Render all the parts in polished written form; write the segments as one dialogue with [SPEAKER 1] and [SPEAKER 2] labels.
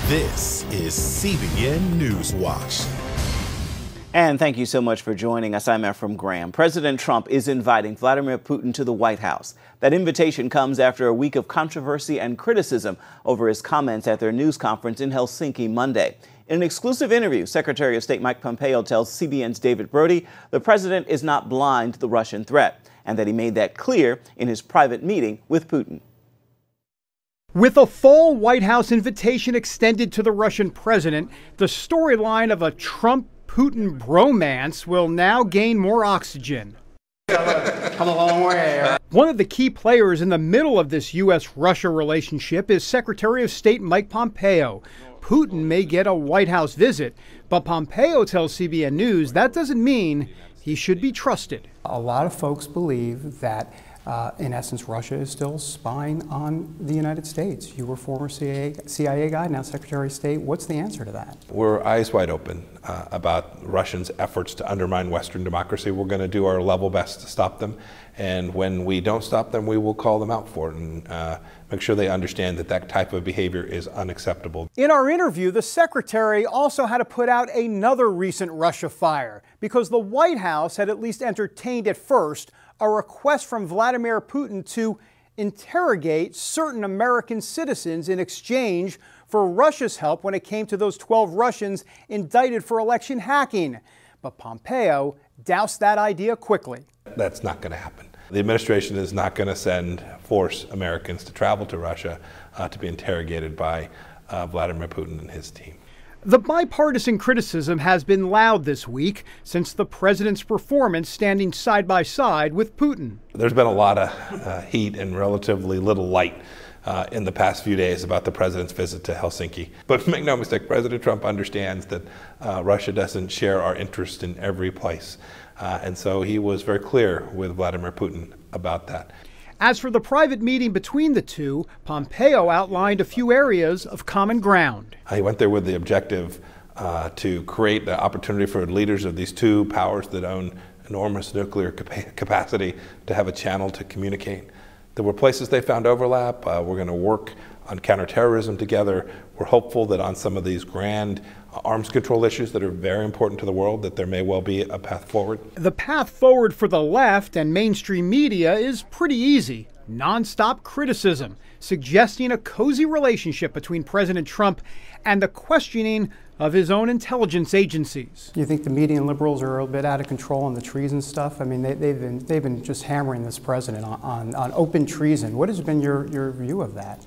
[SPEAKER 1] This is CBN NewsWatch.
[SPEAKER 2] And thank you so much for joining us. I'm Ephraim Graham. President Trump is inviting Vladimir Putin to the White House. That invitation comes after a week of controversy and criticism over his comments at their news conference in Helsinki Monday. In an exclusive interview, Secretary of State Mike Pompeo tells CBN's David Brody the president is not blind to the Russian threat, and that he made that clear in his private meeting with Putin.
[SPEAKER 3] With a full White House invitation extended to the Russian president, the storyline of a Trump-Putin bromance will now gain more oxygen.
[SPEAKER 4] Come a long way.
[SPEAKER 3] One of the key players in the middle of this U.S.-Russia relationship is Secretary of State Mike Pompeo. Putin may get a White House visit, but Pompeo tells CBN News that doesn't mean he should be trusted.
[SPEAKER 4] A lot of folks believe that, in essence, Russia is still spying on the United States. You were former CIA guy, now Secretary of State. What's the answer to that?
[SPEAKER 5] We're eyes wide open about Russians' efforts to undermine Western democracy. We're going to do our level best to stop them. And when we don't stop them, we will call them out for it and make sure they understand that that type of behavior is unacceptable.
[SPEAKER 3] In our interview, the secretary also had to put out another recent Russia fire because the White House had at least entertained at first a request from Vladimir Putin to interrogate certain American citizens in exchange for Russia's help when it came to those 12 Russians indicted for election hacking. But Pompeo doused that idea quickly.
[SPEAKER 5] That's not going to happen. The administration is not going to force Americans to travel to Russia to be interrogated by Vladimir Putin and his team.
[SPEAKER 3] The bipartisan criticism has been loud this week since the president's performance standing side by side with Putin.
[SPEAKER 5] There's been a lot of heat and relatively little light in the past few days about the president's visit to Helsinki. But make no mistake, President Trump understands that Russia doesn't share our interest in every place. And so he was very clear with Vladimir Putin about that.
[SPEAKER 3] As for the private meeting between the two, Pompeo outlined a few areas of common ground.
[SPEAKER 5] He went there with the objective to create the opportunity for leaders of these two powers that own enormous nuclear capacity to have a channel to communicate. There were places they found overlap. We're going to work on counterterrorism together. We're hopeful that on some of these grand arms control issues that are very important to the world, that there may well be a path forward.
[SPEAKER 3] The path forward for the left and mainstream media is pretty easy. Non-stop criticism, suggesting a cozy relationship between President Trump and the questioning of his own intelligence agencies.
[SPEAKER 4] You think the media and liberals are a bit out of control on the treason stuff? I mean, they've been just hammering this president on open treason. What has been your view of that?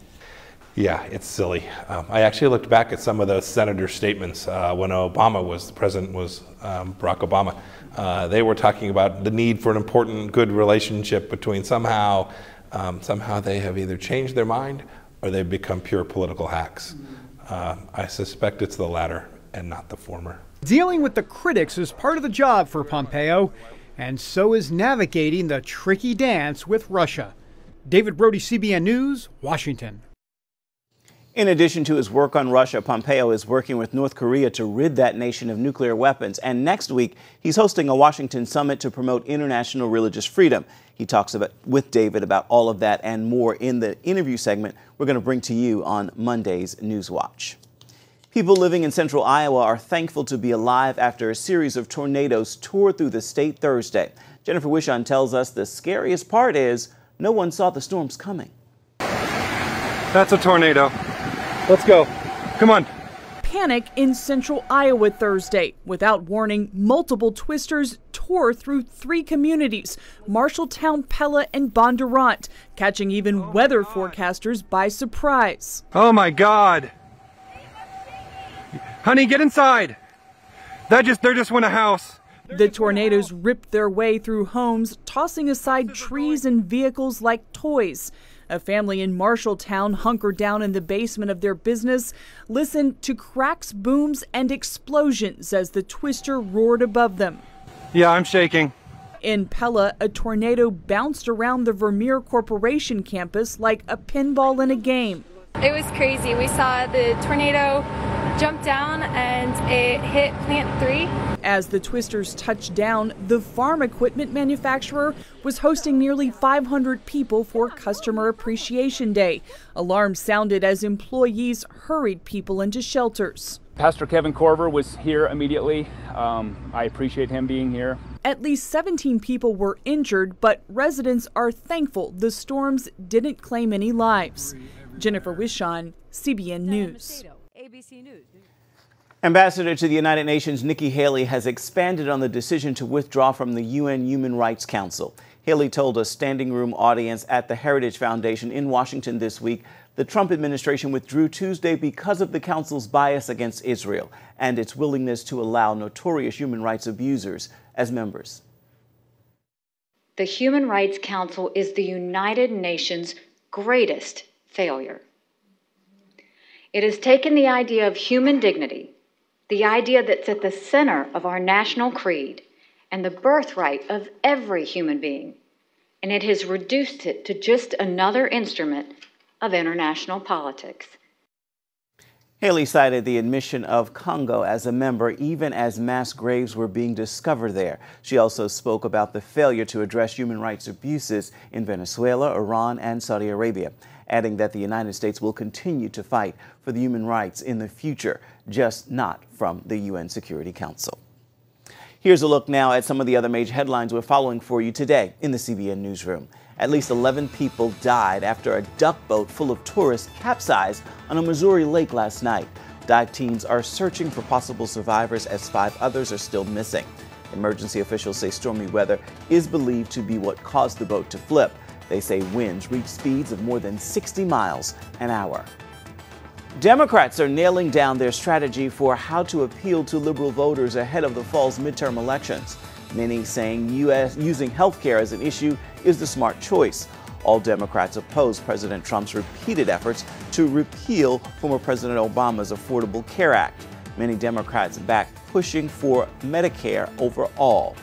[SPEAKER 5] Yeah, it's silly. I actually looked back at some of those senator statements when the president was Barack Obama. They were talking about the need for an important, good relationship between somehow they have either changed their mind or they've become pure political hacks. I suspect it's the latter and not the former.
[SPEAKER 3] Dealing with the critics is part of the job for Pompeo, and so is navigating the tricky dance with Russia. David Brody, CBN News, Washington.
[SPEAKER 2] In addition to his work on Russia, Pompeo is working with North Korea to rid that nation of nuclear weapons. And next week, he's hosting a Washington summit to promote international religious freedom. He talks with David about all of that and more in the interview segment we're going to bring to you on Monday's NewsWatch. People living in central Iowa are thankful to be alive after a series of tornadoes tore through the state Thursday. Jennifer Wishon tells us the scariest part is no one saw the storms coming.
[SPEAKER 6] That's a tornado. Let's go. Come on.
[SPEAKER 7] Panic in central Iowa Thursday. Without warning, multiple twisters tore through 3 communities, Marshalltown, Pella, and Bondurant, catching even weather forecasters by surprise.
[SPEAKER 6] Oh my God. Honey, get inside. There just went a house.
[SPEAKER 7] The tornadoes ripped their way through homes, tossing aside trees and vehicles like toys. A family in Marshalltown hunkered down in the basement of their business, listened to cracks, booms, and explosions as the twister roared above them.
[SPEAKER 6] Yeah, I'm shaking.
[SPEAKER 7] In Pella, a tornado bounced around the Vermeer Corporation campus like a pinball in a game.
[SPEAKER 8] It was crazy. We saw the tornado jumped down and it hit plant 3.
[SPEAKER 7] As the twisters touched down, the farm equipment manufacturer was hosting nearly 500 people for Customer Appreciation Day. Alarms sounded as employees hurried people into shelters.
[SPEAKER 9] Pastor Kevin Corver was here immediately. I appreciate him being here.
[SPEAKER 7] At least 17 people were injured, but residents are thankful the storms didn't claim any lives. Jennifer Wishon, CBN News.
[SPEAKER 2] Ambassador to the United Nations Nikki Haley has expanded on the decision to withdraw from the UN Human Rights Council. Haley told a standing room audience at the Heritage Foundation in Washington this week the Trump administration withdrew Tuesday because of the council's bias against Israel and its willingness to allow notorious human rights abusers as members.
[SPEAKER 10] The Human Rights Council is the United Nations' greatest failure. It has taken the idea of human dignity, the idea that's at the center of our national creed and the birthright of every human being, and it has reduced it to just another instrument of international politics.
[SPEAKER 2] Haley cited the admission of Congo as a member even as mass graves were being discovered there. She also spoke about the failure to address human rights abuses in Venezuela, Iran, and Saudi Arabia, adding that the United States will continue to fight for the human rights in the future, just not from the UN Security Council. Here's a look now at some of the other major headlines we're following for you today in the CBN newsroom. At least 11 people died after a duck boat full of tourists capsized on a Missouri lake last night. Dive teams are searching for possible survivors as 5 others are still missing. Emergency officials say stormy weather is believed to be what caused the boat to flip. They say winds reached speeds of more than 60 miles an hour. Democrats are nailing down their strategy for how to appeal to liberal voters ahead of the fall's midterm elections. Many saying using health care as an issue is the smart choice. All Democrats oppose President Trump's repeated efforts to repeal former President Obama's Affordable Care Act. Many Democrats back pushing for Medicare overall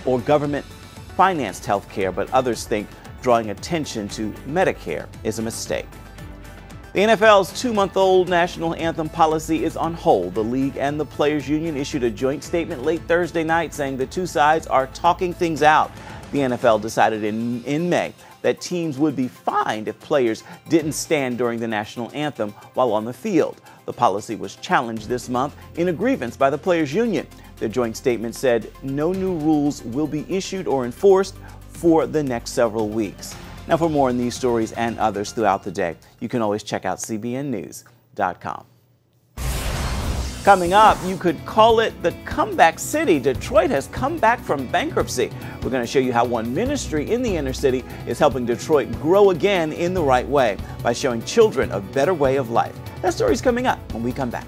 [SPEAKER 2] or government-financed health care, but others think drawing attention to Medicare is a mistake. The NFL's 2-month-old national anthem policy is on hold. The league and the players' union issued a joint statement late Thursday night saying the two sides are talking things out. The NFL decided in May that teams would be fined if players didn't stand during the national anthem while on the field. The policy was challenged this month in a grievance by the players' union. The joint statement said no new rules will be issued or enforced for the next several weeks. Now, for more on these stories and others throughout the day, you can always check out cbnnews.com. Coming up, you could call it the comeback city. Detroit has come back from bankruptcy. We're going to show you how one ministry in the inner city is helping Detroit grow again in the right way by showing children a better way of life. That story's coming up when we come back.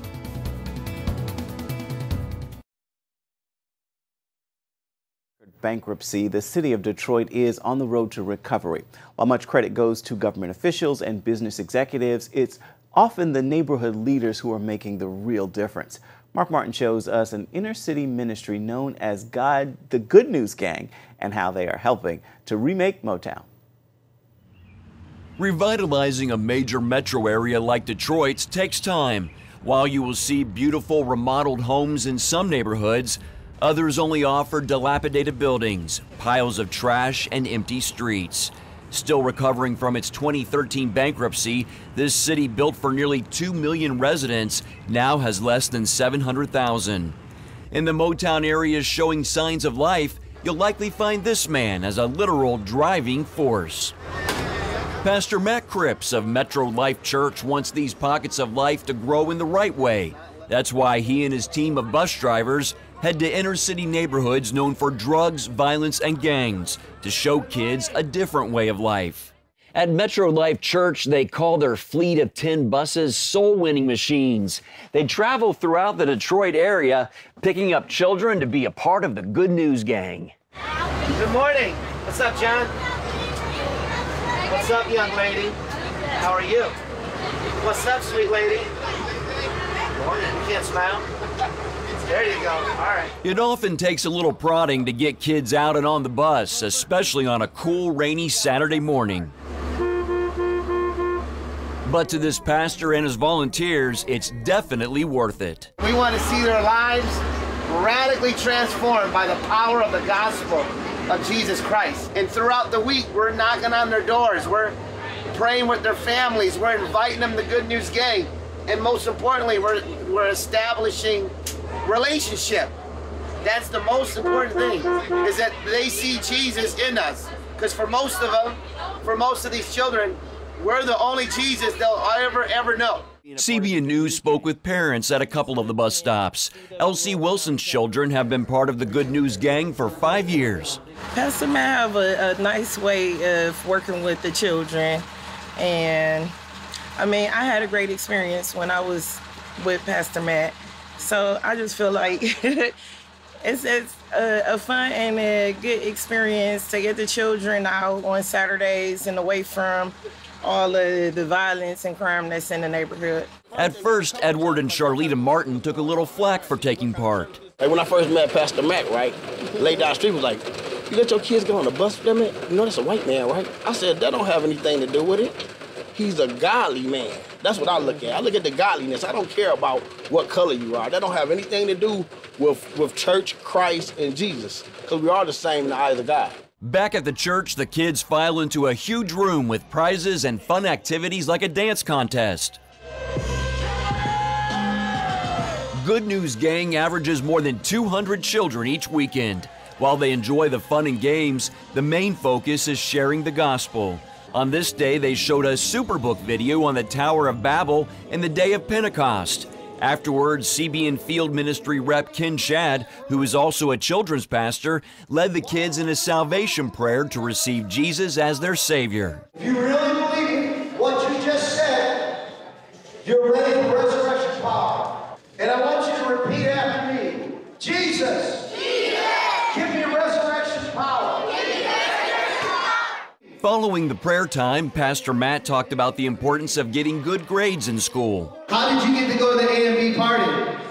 [SPEAKER 2] Bankruptcy, the city of Detroit is on the road to recovery. While much credit goes to government officials and business executives, it's often the neighborhood leaders who are making the real difference. Mark Martin shows us an inner city ministry known as the Good News Gang and how they are helping to remake Motown.
[SPEAKER 11] Revitalizing a major metro area like Detroit's takes time. While you will see beautiful remodeled homes in some neighborhoods, others only offer dilapidated buildings, piles of trash, and empty streets. Still recovering from its 2013 bankruptcy, this city built for nearly 2 million residents now has less than 700,000. In the Motown area showing signs of life, you'll likely find this man as a literal driving force. Pastor Matt Cripps of Metro Life Church wants these pockets of life to grow in the right way. That's why he and his team of bus drivers head to inner city neighborhoods known for drugs, violence, and gangs to show kids a different way of life. At Metro Life Church, they call their fleet of 10 buses soul-winning machines. They travel throughout the Detroit area, picking up children to be a part of the Good News Gang.
[SPEAKER 12] Good morning. What's up, John? What's up, young lady? How are you? What's up, sweet lady? Good morning. You can't smile? There you go. All right.
[SPEAKER 11] It often takes a little prodding to get kids out and on the bus, especially on a cool, rainy Saturday morning. But to this pastor and his volunteers, it's definitely worth it.
[SPEAKER 12] We want to see their lives radically transformed by the power of the gospel of Jesus Christ. And throughout the week, we're knocking on their doors. We're praying with their families. We're inviting them to Good News Gang. And most importantly, we're establishing relationship. That's the most important thing, is that they see Jesus in us. Because for most of them, for most of these children, we're the only Jesus they'll ever know.
[SPEAKER 11] CBN News spoke with parents at a couple of the bus stops. Elsie Wilson's children have been part of the Good News Gang for 5 years.
[SPEAKER 13] Pastor Matt have a nice way of working with the children. And I mean, I had a great experience when I was with Pastor Matt. So I just feel like it's a fun and a good experience to get the children out on Saturdays and away from all of the violence and crime that's in the neighborhood.
[SPEAKER 11] At first, Edward and Charlita Martin took a little flack for taking part.
[SPEAKER 14] Like when I first met Pastor Mac, right, laid down the street was like, you let your kids get on the bus with them? You know that's a white man, right? I said, that don't have anything to do with it. He's a godly man. That's what I look at. I look at the godliness. I don't care about what color you are. That don't have anything to do with church, Christ, and Jesus, because we are the same in the eyes of God.
[SPEAKER 11] Back at the church, the kids file into a huge room with prizes and fun activities like a dance contest. Good News Gang averages more than 200 children each weekend. While they enjoy the fun and games, the main focus is sharing the gospel. On this day, they showed a Superbook video on the Tower of Babel and the day of Pentecost. Afterwards, CBN Field Ministry rep Ken Shad, who is also a children's pastor, led the kids in a salvation prayer to receive Jesus as their Savior.
[SPEAKER 15] If you really believe what you just said, you're ready for resurrection power. And I want you to repeat after me. Jesus, give me resurrection power.
[SPEAKER 11] Following the prayer time, Pastor Matt talked about the importance of getting good grades in school.
[SPEAKER 15] How did you get to go to the A and B party?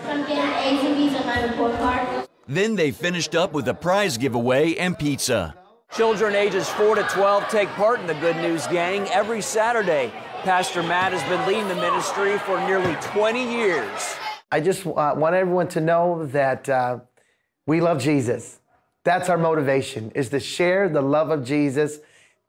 [SPEAKER 16] From getting A's and B's on my report card.
[SPEAKER 11] Then they finished up with a prize giveaway and pizza.
[SPEAKER 17] Children ages 4 to 12 take part in the Good News Gang every Saturday. Pastor Matt has been leading the ministry for nearly 20 years.
[SPEAKER 12] I just want everyone to know that we love Jesus. That's our motivation, is to share the love of Jesus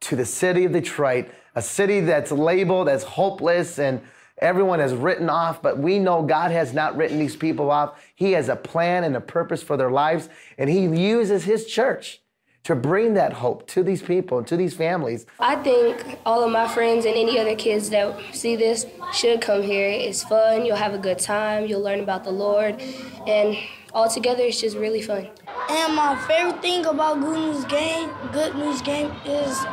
[SPEAKER 12] to the city of Detroit, a city that's labeled as hopeless and everyone has written off, but we know God has not written these people off. He has a plan and a purpose for their lives, and He uses His church to bring that hope to these people and to these families.
[SPEAKER 16] I think all of my friends and any other kids that see this should come here. It's fun, you'll have a good time, you'll learn about the Lord, and altogether it's just really fun.
[SPEAKER 18] And my favorite thing about Good News Gang is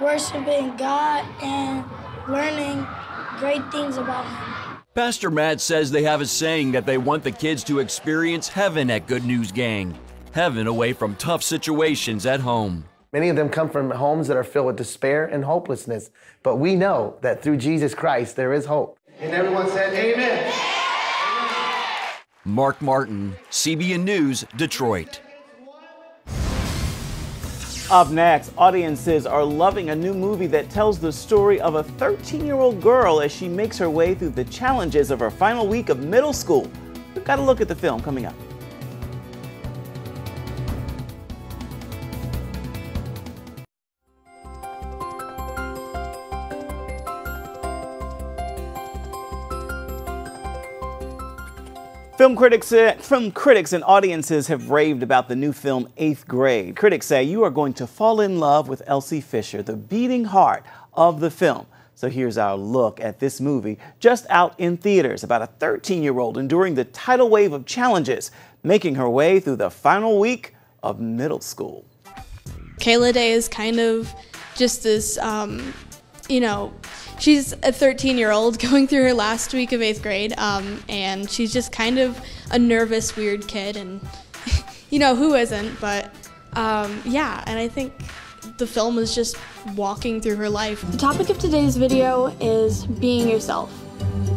[SPEAKER 18] worshiping God and learning great things about Him.
[SPEAKER 11] Pastor Matt says they have a saying that they want the kids to experience heaven at Good News Gang. Heaven away from tough situations at home.
[SPEAKER 12] Many of them come from homes that are filled with despair and hopelessness, but we know that through Jesus Christ there is hope.
[SPEAKER 15] And everyone said, amen.
[SPEAKER 11] Mark Martin, CBN News, Detroit.
[SPEAKER 2] Up next, audiences are loving a new movie that tells the story of a 13-year-old girl as she makes her way through the challenges of her final week of middle school. We've got a look at the film coming up. Film critics and audiences have raved about the new film 8th Grade. Critics say you are going to fall in love with Elsie Fisher, the beating heart of the film. So here's our look at this movie just out in theaters about a 13-year-old enduring the tidal wave of challenges, making her way through the final week of middle school.
[SPEAKER 19] Kayla Day is kind of just this, she's a 13-year-old going through her last week of 8th grade, and she's just kind of a nervous, weird kid, and who isn't, but yeah, and I think the film is just walking through her life.
[SPEAKER 20] The topic of today's video is being yourself.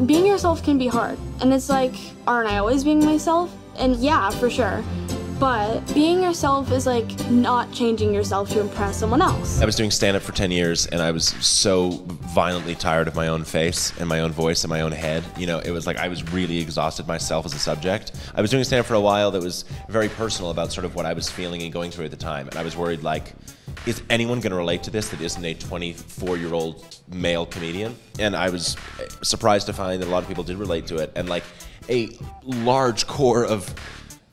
[SPEAKER 20] Being yourself can be hard, and it's like, aren't I always being myself? And yeah, for sure. but being yourself is like not changing yourself to impress someone else.
[SPEAKER 21] I was doing stand-up for 10 years and I was so violently tired of my own face and my own voice and my own head. You know, it was like I was really exhausted myself as a subject. I was doing stand-up for a while that was very personal about sort of what I was feeling and going through at the time. And I was worried, like, is anyone going to relate to this that isn't a 24-year-old male comedian? And I was surprised to find that a lot of people did relate to it. And like a large core of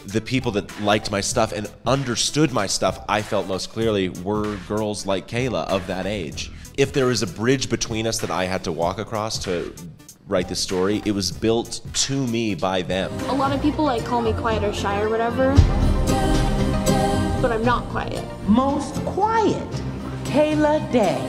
[SPEAKER 21] the people that liked my stuff and understood my stuff, I felt most clearly, were girls like Kayla of that age. If there was a bridge between us that I had to walk across to write this story, it was built to me by them.
[SPEAKER 20] A lot of people like call me quiet or shy or whatever, but I'm not quiet.
[SPEAKER 22] Most quiet, Kayla Day.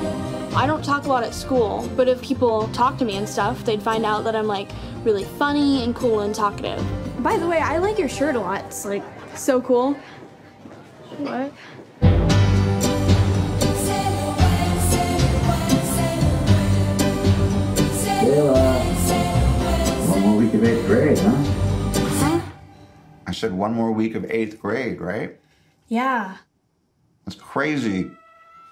[SPEAKER 20] I don't talk a lot at school, but if people talk to me and stuff, they'd find out that I'm like really funny and cool and talkative. By the way, I like your shirt a lot. It's like so cool. What?
[SPEAKER 23] One more week of 8th grade, huh? I said 1 more week of 8th grade, right?
[SPEAKER 20] Yeah.
[SPEAKER 23] That's crazy.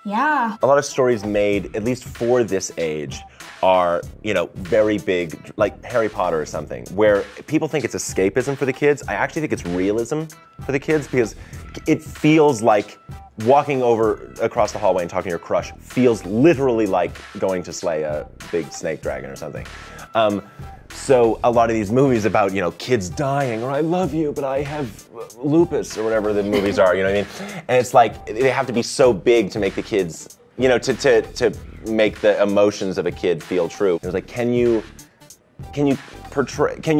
[SPEAKER 20] Yeah.
[SPEAKER 21] A lot of stories made, at least for this age, are, you know, very big, like Harry Potter or something, where people think it's escapism for the kids. I actually think it's realism for the kids because it feels like walking over across the hallway and talking to your crush feels literally like going to slay a big snake dragon or something. So a lot of these movies about, you know, kids dying, or I love you, but I have lupus, or whatever the movies are, you know what I mean? And it's like, they have to be so big to make the kids, you know, to make the emotions of a kid feel true. It was like, can you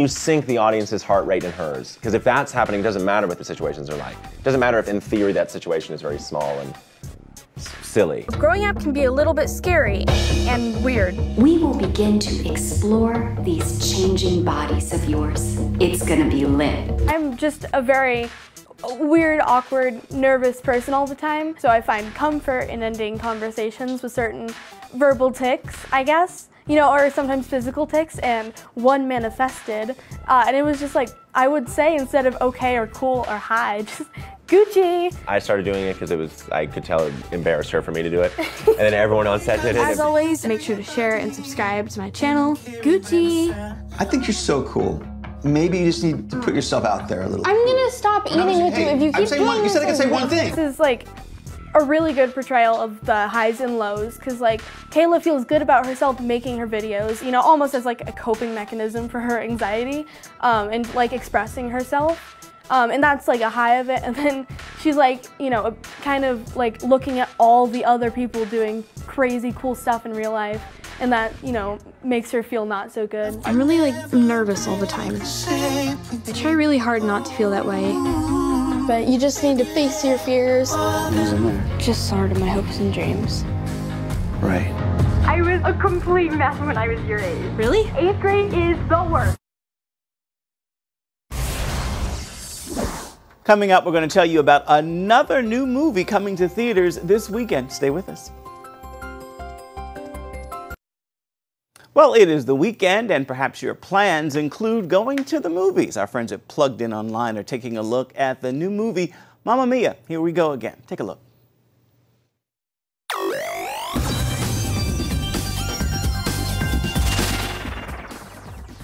[SPEAKER 21] sync the audience's heart rate and hers? Because if that's happening, it doesn't matter what the situations are like. It doesn't matter if in theory that situation is very small and silly.
[SPEAKER 24] Growing up can be a little bit scary and weird.
[SPEAKER 10] We will begin to explore these changing bodies of yours. It's gonna be lit.
[SPEAKER 24] I'm just a very weird, awkward, nervous person all the time, so I find comfort in ending conversations with certain verbal tics, I guess, you know, or sometimes physical tics, and one manifested, and it was just like, I would say instead of okay or cool or hi, just Gucci.
[SPEAKER 21] I started doing it because it was, I could tell it embarrassed her for me to do it, and then everyone on set did it.
[SPEAKER 20] As always, make sure to share and subscribe to my channel, Gucci.
[SPEAKER 25] I think you're so cool. Maybe you just need to put yourself out there a little.
[SPEAKER 20] I'm gonna stop eating with you if you keep doing this.
[SPEAKER 25] You said I could say one thing.
[SPEAKER 24] This is like a really good portrayal of the highs and lows, because like Kayla feels good about herself making her videos, you know, almost as like a coping mechanism for her anxiety, and like expressing herself. And that's like a high of it, and then she's like, you know, kind of like looking at all the other people doing crazy cool stuff in real life, and that, you know, makes her feel not so good.
[SPEAKER 20] I'm really like nervous all the time. I try really hard not to feel that way, but you just need to face your fears. Just sort of my hopes and dreams.
[SPEAKER 25] Right.
[SPEAKER 24] I was a complete mess when I was your age.
[SPEAKER 20] Really?
[SPEAKER 24] 8th grade is the worst.
[SPEAKER 2] Coming up, we're going to tell you about another new movie coming to theaters this weekend. Stay with us. Well, it is the weekend, and perhaps your plans include going to the movies. Our friends at Plugged In Online are taking a look at the new movie, Mamma Mia. Here we go again. Take a look.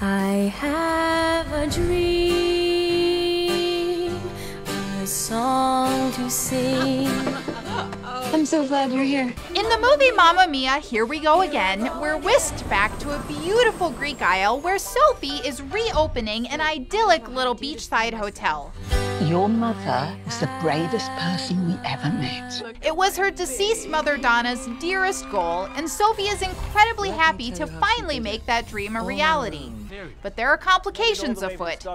[SPEAKER 26] I have a dream, a song to sing.
[SPEAKER 20] I'm so glad you're here.
[SPEAKER 27] In the movie Mamma Mia, Here We Go Again, we're whisked back to a beautiful Greek Isle where Sophie is reopening an idyllic little beachside hotel.
[SPEAKER 28] Your mother is the bravest person we ever met.
[SPEAKER 27] It was her deceased mother Donna's dearest goal, and Sophie is incredibly happy to finally make that dream a reality. But there are complications afoot.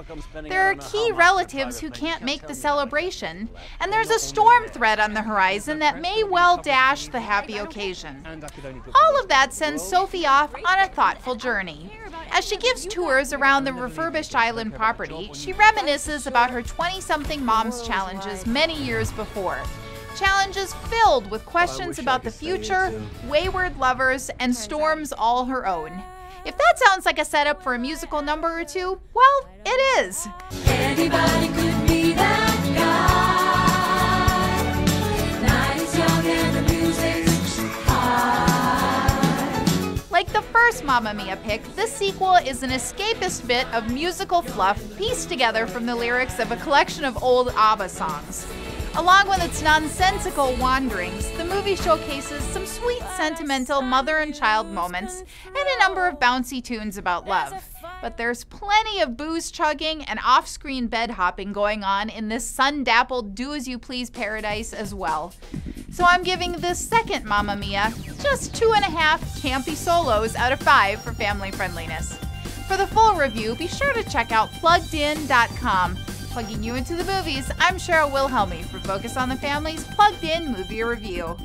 [SPEAKER 27] There are key relatives who can't make the celebration, and there's a storm threat on the horizon that may well dash the happy occasion. All of that sends Sophie off on a thoughtful journey. As she gives tours around the refurbished island property, she reminisces about her 20-something mom's challenges many years before. Challenges filled with questions about the future, wayward lovers, and storms all her own. If that sounds like a setup for a musical number or two, well, it is.
[SPEAKER 26] Anybody could be that guy.
[SPEAKER 27] the first Mamma Mia pick, this sequel is an escapist bit of musical fluff pieced together from the lyrics of a collection of old ABBA songs. Along with its nonsensical wanderings, the movie showcases some sweet, sentimental mother and child moments and a number of bouncy tunes about love. But there's plenty of booze chugging and off-screen bed hopping going on in this sun-dappled do-as-you-please paradise as well. So I'm giving this second Mamma Mia just 2.5 campy solos out of 5 for family friendliness. For the full review, be sure to check out PluggedIn.com. Plugging you into the movies, I'm Cheryl Wilhelmy for Focus on the Family's Plugged In Movie Review.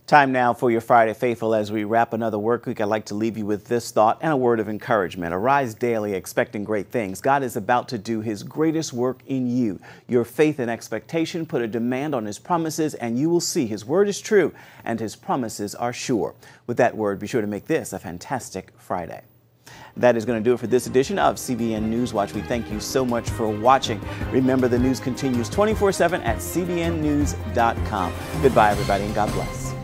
[SPEAKER 2] Time now for your Friday Faithful. As we wrap another work week, I'd like to leave you with this thought and a word of encouragement. Arise daily expecting great things. God is about to do his greatest work in you. Your faith and expectation put a demand on his promises, and you will see his word is true and his promises are sure. With that word, be sure to make this a fantastic Friday. That is going to do it for this edition of CBN NewsWatch. We thank you so much for watching. Remember, the news continues 24/7 at cbnnews.com. Goodbye, everybody, and God bless.